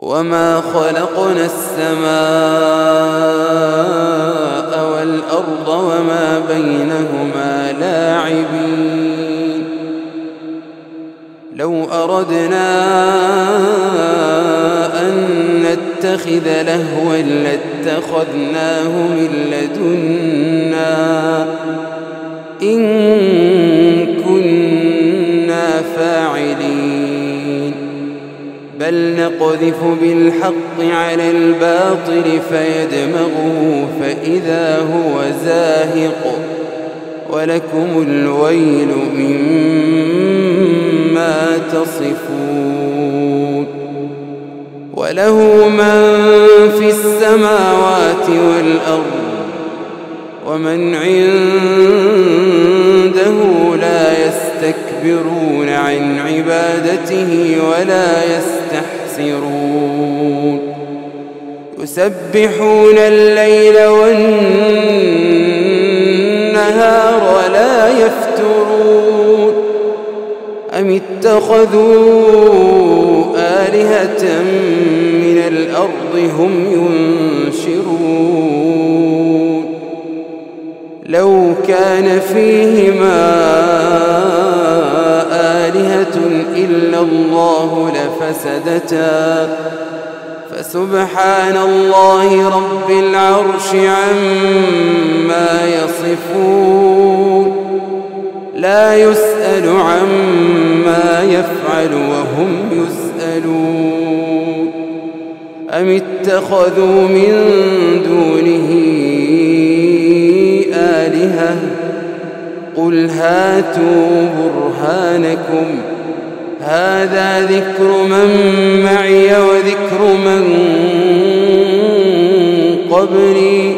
وما خلقنا السماء والأرض وما بينهما لاعبين. لو أردنا أن نتخذ لهوا لاتخذناه من لدنا إن كنا فاعلين. بل نقذف بالحق على الباطل فيدمغه فإذا هو زاهق ولكم الويل مما تصفون. وله من في السماوات والأرض ومن عنده لا يستكبرون عن عبادته ولا يستحسرون. يسبحون الليل والنهار ولا يفترون. أم اتخذوا آلهة من الأرض هم ينشرون. لو كان فيهما آلهة إلا الله لفسدتا فسبحان الله رب العرش عما يصفون. لا يسأل عما يفعل وهم يسألون. أم اتخذوا من دونه آلهة قل هاتوا برهانكم هذا ذكر من معي وذكر من قبلي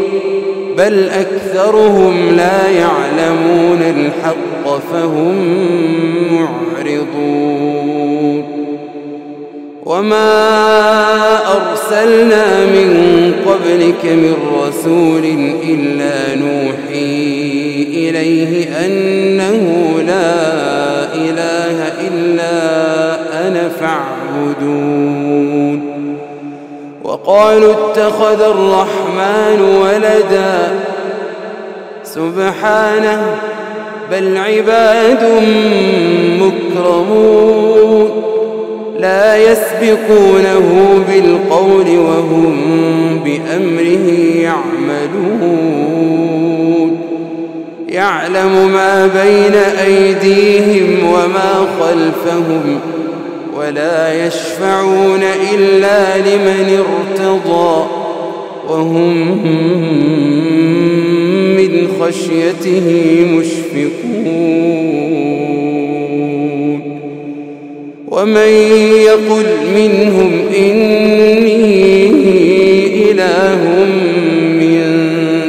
بل أكثرهم لا يعلمون الحق فهم معرضون. وما أرسلنا من قبلك من رسول إلا نوحي إليه أنه لا إله إلا أنا فاعبدون. وقالوا اتخذ الرحمن ولدا سبحانه بل عباد مكرمون لا يسبقونه بالقول وهم بأمره يعملون. يعلم ما بين أيديهم وما خلفهم ولا يشفعون إلا لمن ارتضى وهم من خشيته مشفقون. ومن يقل منهم إني إله من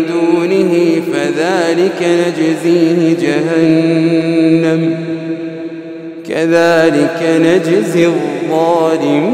دونه فذلك نجزيه جهنم كذلك نجزي الظالمين.